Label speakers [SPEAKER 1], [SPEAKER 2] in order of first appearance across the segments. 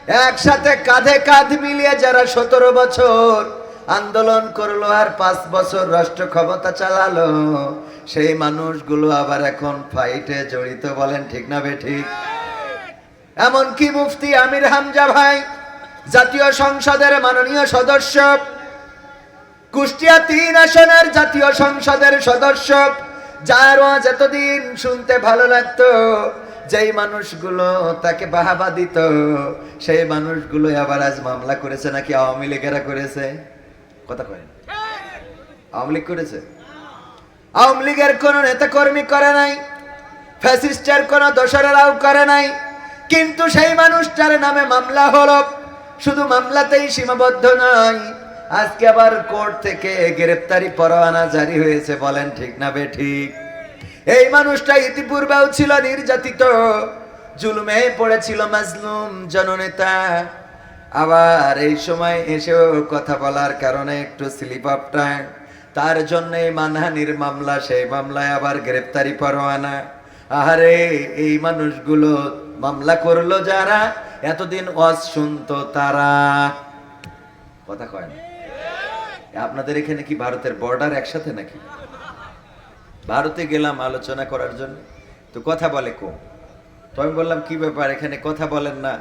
[SPEAKER 1] একসাথে কাঁধে কাঁধ মিলিয়ে যারা 17 বছর আন্দোলন করলো আর 5 বছর রাষ্ট্র ক্ষমতা চালালো, সেই মানুষগুলো আবার এখন ফাইটে জড়িত। বলেন ঠিক না বেঠিক? এমনকি মুফতি আমির হামজা ভাই, জাতীয় সংসদের মাননীয় সদস্য, কুষ্টিয়া 3 আসনের জাতীয় সংসদের সদস্য, যার ওয়াজ এতদিন শুনতে ভালো লাগতো, যেই মানুষগুলো তাকে বাহাবা দিত, সেই মানুষগুলো আবার আজ মামলা করেছে। নাকি আওয়ামী লীগেরা করেছে? কথা কয়, আওয়ামী লীগ করেছে? আওয়ামী লীগের কোন নেতা কর্মী করে নাই, ফ্যাসিস্টের কোন দোসরেরাও করে নাই, কিন্তু সেই মানুষটার নামে মামলা হলো। শুধু মামলাতেই সীমাবদ্ধ নয়, আজকে আবার কোর্ট থেকে গ্রেফতারি পরোয়ানা জারি হয়েছে। বলেন ঠিক না বেঠিক? এই মানুষটা ইতিপূর্বেও ছিল নির্যাতিত, জুলুমে পড়েছিল, মাজলুম জননেতা। আবার এই সময় এসেও কথা বলার কারণে একটু স্লিপ অফ টাইম, তার জন্যই মানহানির মামলা, সেই মামলায় আবার গ্রেফতারি পরোয়ানা। আহারে, এই মানুষগুলো মামলা করলো যারা, এতদিন ওয়াজ শুনতো তারা। কথা কয় না? আপনাদের এখানে কি ভারতের বর্ডার একসাথে নাকি? ভারতে গেলাম আলোচনা করার জন্য, তো কথা বলে কম। তো আমি বললাম কি ব্যাপার, এখানে কথা বলেন না?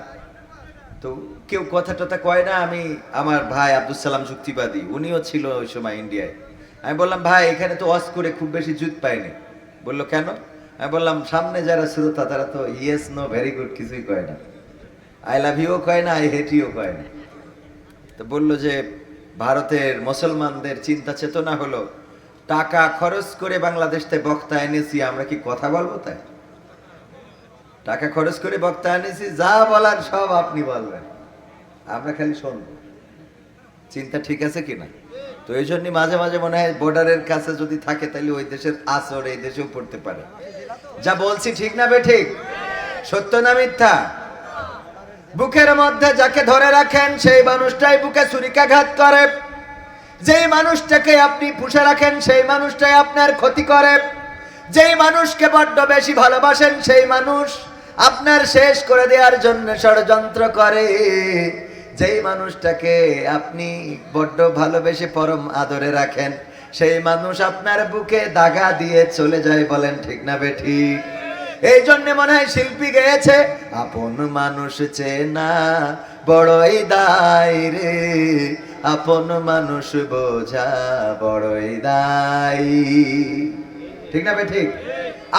[SPEAKER 1] তো কেউ কথা টথা কয় না। আমি, আমার ভাই আব্দুল সালাম যুক্তিবাদী, উনিও ছিল ওই সময় ইন্ডিয়ায়। আমি বললাম ভাই, এখানে তো ওয়াজ করে খুব বেশি জুত পাইনি। বললো কেন? আমি বললাম সামনে যারা শ্রোতা তারা তো ইয়েস নো ভেরি গুড কিছুই কয় না, আই লাভ ইউও কয় না, আই হেট ইউও কয় না। তো বললো যে ভারতের মুসলমানদের চিন্তা চেতনা হলো, টাকা খরচ করে বাংলাদেশ থেকে বক্তা এনেছি, আমরা কি কথা বলবো? তাই টাকা খরচ করে বক্তা এনেছি, যা বলার সব আপনি বলবেন, আমরা খালি শুনবো। চিন্তা ঠিক আছে কিনা? তো এই জন্য মাঝে মাঝে মনে হয় বর্ডারের কাছে যদি থাকে তাহলে ওই দেশের আসর এই দেশেও পড়তে পারে। যা বলছি ঠিক না বেঠিক? সত্য না মিথ্যা? বুকের মধ্যে যাকে ধরে রাখেন সেই মানুষটাই বুকে ছুরিকাঘাত করে, যেই মানুষটাকে আপনি পুষে রাখেন সেই মানুষটাই আপনার ক্ষতি করে, যেই মানুষকে বড্ড বেশি ভালোবাসেন সেই মানুষ আপনার শেষ করে দেওয়ার জন্য ষড়যন্ত্র করে, যেই মানুষটাকে আপনি বড্ড ভালোবেসে পরম আদরে রাখেন সেই মানুষ আপনার বুকে দাগা দিয়ে চলে যায়। বলেন ঠিক না বেঠিক? এই জন্য মনে হয় শিল্পী গেয়েছে, আপন মানুষ চেনা বড়ই দায় রে, আপন মানুষ বোঝা বড়ই দায়। ঠিক না বেঠিক?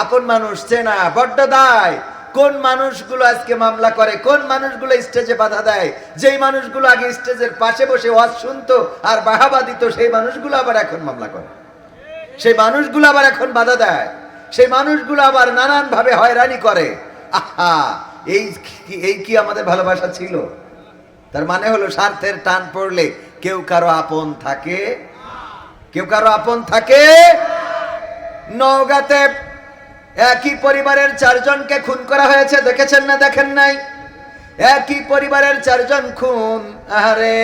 [SPEAKER 1] আপন মানুষ চেনা বড্ড দায়। কোন মানুষগুলো আজকে মামলা করে, কোন মানুষগুলো স্টেজে বাধা দেয়, যেই মানুষগুলো আগে স্টেজের পাশে বসে ওয়াজ শুনতো আর বাহাবা দিত, সেই মানুষগুলো আবার এখন মামলা করে, সেই মানুষগুলো আবার এখন বাধা দেয়, সেই মানুষগুলো আবার নানান ভাবে হয়রানি করে। আহা, এই কি আমাদের ভালোবাসা ছিল? তার মানে হলো স্বার্থের টান পড়লে কেউ কারো আপন থাকে, কেউ কারো আপন থাকে। নওগাঁতে একই পরিবারের 4 জনকে খুন করা হয়েছে, দেখেছেন না দেখেন নাই? একই পরিবারের 4 জন খুন। আরে,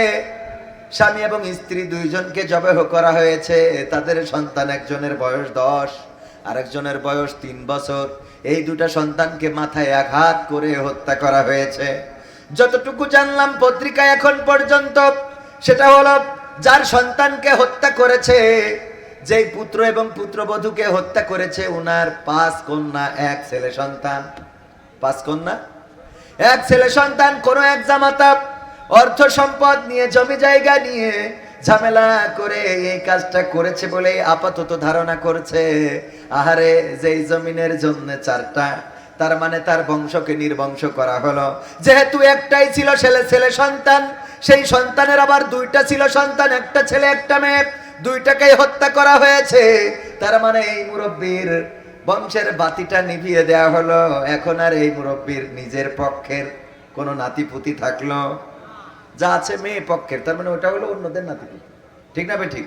[SPEAKER 1] স্বামী এবং স্ত্রী 2 জনকে জবেহ করা হয়েছে। তাদের সন্তান, একজনের বয়স 10, আরেকজনের বয়স 3 বছর। এই 2টা সন্তানকে মাথায় আঘাত করে হত্যা করা হয়েছে। যতটুকু জানলাম পত্রিকায় এখন পর্যন্ত, সেটা হলো যার সন্তানকে হত্যা করেছে, যেই পুত্র এবং পুত্রবধূকে হত্যা করেছে, উনার 5 কন্যা 1 ছেলে সন্তান। 5 কন্যা 1 ছেলে সন্তান। কোন এক জামাতা অর্থ সম্পদ নিয়ে, জমি জায়গা নিয়ে ঝামেলা করে এই কাজটা করেছে বলে আপাতত ধারণা করছে। আহারে, যেই জমিনের জন্য 4টা, তার মানে তার বংশকে নির্বংশ করা হলো। যেহেতু একটাই ছিল ছেলে সন্তান, সেই সন্তানের আবার 2টা ছিল সন্তান, একটা ছেলে একটা মেয়ে, 2টাকেই হত্যা করা হয়েছে। তার মানে এই মুরব্বীর বংশের বাতিটা নিভিয়ে দেয়া হলো। এখন আর এই মুরব্বীর নিজের পক্ষের কোনো নাতিপুতি থাকলো? যা আছে মেয়ে পক্ষের, তার মানে ওটা হলো অন্যদের নাতিপুতি। ঠিক না বেঠিক?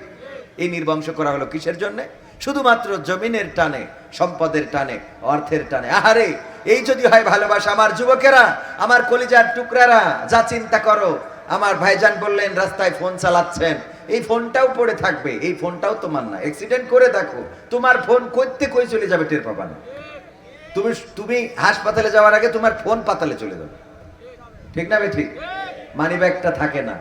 [SPEAKER 1] এই নির্বংশ করা হলো কিসের জন্য? শুধুমাত্র জমিনের টানে, সম্পদের টানে, অর্থের টানে। আহারে, এই যদি হয় ভালোবাসা, আমার যুবকেরা, আমার কলিজার টুকরারা, যা চিন্তা করো। আমার ভাইজান বললেন রাস্তায় ফোন চালাচ্ছেন, এই ফোনটাও পড়ে থাকবে, এই ফোনটাও তোমার না। অ্যাক্সিডেন্ট করে দেখো, তোমার ফোন কইতে কই চলে যাবে টের পাবা না। তুমি হাসপাতালে যাওয়ার আগে তোমার ফোন পাতালে চলে যাবে। ঠিক না ঠিক? মানি ব্যাগটা থাকে না,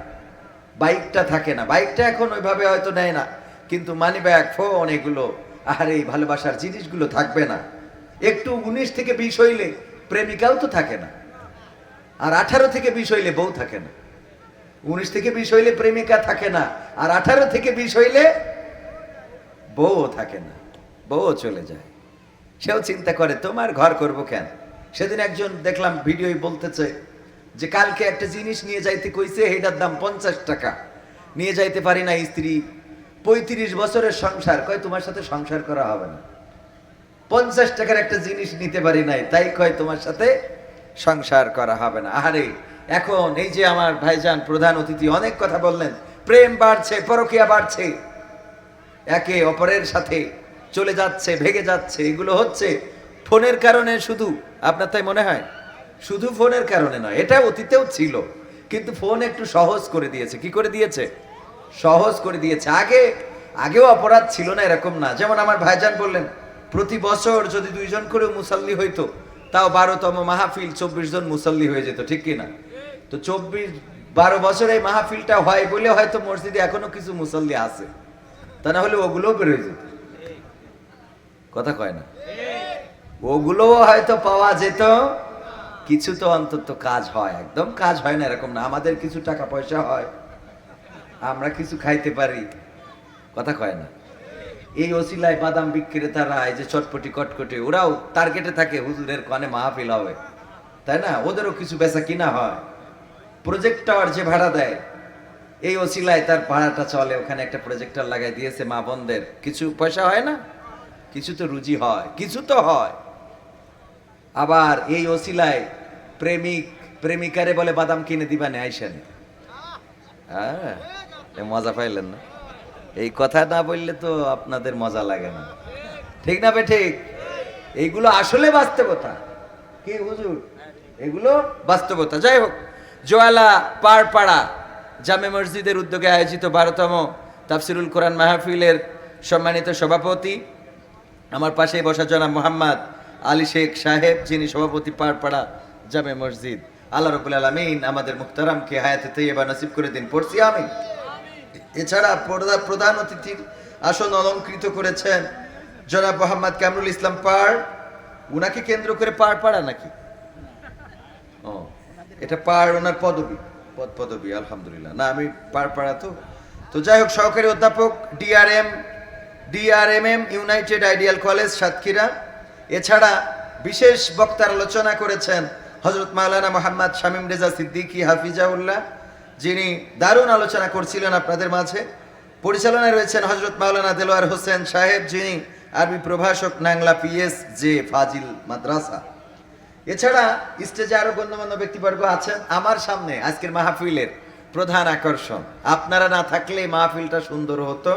[SPEAKER 1] বাইকটা থাকে না, বাইকটা এখন ওইভাবে হয়তো নেয় না, কিন্তু মানি ব্যাগ, ফোন, এগুলো আর এই ভালোবাসার জিনিসগুলো থাকবে না। একটু 19 থেকে 20 হইলে প্রেমিকাও তো থাকে না, আর 18 থেকে 20 হইলে বউ থাকে না। 19 থেকে 20 হইলে প্রেমিকা থাকে না, আর 18 থেকে 20 হইলে বউও থাকে না, বউও চলে যায়। সেও চিন্তা করে তোমার ঘর করব কেন। সেদিন একজন দেখলাম ভিডিওই বলতেছে যে কালকে একটা জিনিস নিয়ে যাইতে কইছে, এটার দাম 50 টাকা, নিয়ে যাইতে পারি না। স্ত্রী 35 বছরের সংসার, কয় তোমার সাথে সংসার করা হবে না। 50 টাকার একটা জিনিস নিতে পারি নাই, তাই কয় তোমার সাথে সংসার করা হবে না। আরে এখন এই যে আমার ভাইজান প্রধান অতিথি অনেক কথা বললেন, প্রেম বাড়ছে, পরকীয়া বাড়ছে, একে অপরের সাথে চলে যাচ্ছে, ভেগে যাচ্ছে, এগুলো হচ্ছে ফোনের কারণে। শুধু আপনার তাই মনে হয়? শুধু ফোনের কারণে নয়, এটা অতীতেও ছিল, কিন্তু ফোন একটু সহজ করে দিয়েছে। কি করে দিয়েছে? সহজ করে দিয়েছে। আগেও অপরাধ ছিল না এরকম না। যেমন আমার ভাইজান বললেন, প্রতি বছর যদি 2 জন করে মুসাল্লি হইতো, তাও 12তম মাহফিল 24 জন মুসাল্লি হয়ে যেত, ঠিক কিনা? তো 12 বছর এই মাহফিলটা হয় বলে হয়তো মসজিদে এখনো কিছু মুসাল্লি আছে, তা না হলে ওগুলোও বের হয়ে যেত। কথা কয় না? ওগুলোও হয়তো পাওয়া যেত। কিছু তো অন্তত কাজ হয়, একদম কাজ হয় না এরকম না। আমাদের কিছু টাকা পয়সা হয়, আমরা কিছু খাইতে পারি। কথা কয় না? এই ওসিলায় বাদাম বিক্রেতারা, এই যে চটপটি কটকটি, ওরাও টার্গেটে থাকে হুজুরের কানে মাহফিল হবে, তাই না? ওদেরও কিছু বেচা কিনা হয়। প্রজেক্টর যে ভাড়া দেয়, এই ওসিলায় তার ভাড়াটা চলে। ওখানে একটা প্রজেক্টর লাগাই দিয়েছে, মা বোনদের কিছু পয়সা হয় না, কিছু তো রুজি হয়, কিছু তো হয়। আবার এই ওসিলায় প্রেমিক প্রেমিকারে বলে বাদাম কিনে দিবা না, আইসেন। হ্যাঁ, মজা পাইলেন না? এই কথা না বললে তো আপনাদের মজা লাগে না, ঠিক না বে ঠিক? এইগুলো আসলে বাস্তবতা। কি হুজুর? এগুলো বাস্তবতা। যাই হোক, জোয়ালা পাড়পাড়া জামে মসজিদের উদ্যোগে আয়োজিত 12তম তাফসিরুল কোরআন মাহফিলের সম্মানিত সভাপতি, আমার পাশে বসা জনাব মোহাম্মদ আলী শেখ সাহেব, যিনি সভাপতি পাড়পাড়া জামে মসজিদ, আল্লাহ রাব্বুল আলামিন আমাদের মুহতারামকে হায়াতে তাইয়্যিবা নসিব করে দিন, পড়ছি আমিন। এছাড়া প্রধান অতিথির আসন অলঙ্কৃত করেছেন জনাব মোহাম্মদ কামরুল ইসলাম পাড়। উনাকে কেন্দ্র করে পাড়পাড়া নাকি? ও, এটা পাড় ওনার পদবী। আলহামদুলিল্লাহ, না আমি পাড়পাড়া তো যাই হোক, সহকারী অধ্যাপক ডিআরএমএম ইউনাইটেড আইডিয়াল কলেজ সাতক্ষীরা। এছাড়া বিশেষ বক্তার আলোচনা করেছেন হযরত মাওলানা মোহাম্মদ শামীম রেজা সিদ্দিকী হাফিজাউল্লাহ, যিনি দারুণ আলোচনা করছিলেন আপনাদের মাঝে। পরিচালনায় রয়েছেন হযরত মাওলানা দেলোয়ার হোসেন সাহেব, যিনি আরবি প্রভাষক, নাংলা পিএস জে ফাজিল মাদ্রাসা। এছাড়া স্টেজে আরো গণ্যমান্য ব্যক্তিবর্গ আছেন। আমার সামনে আজকের মাহফিলের প্রধান আকর্ষণ, আপনারা না থাকলে মাহফিলটা সুন্দর হতো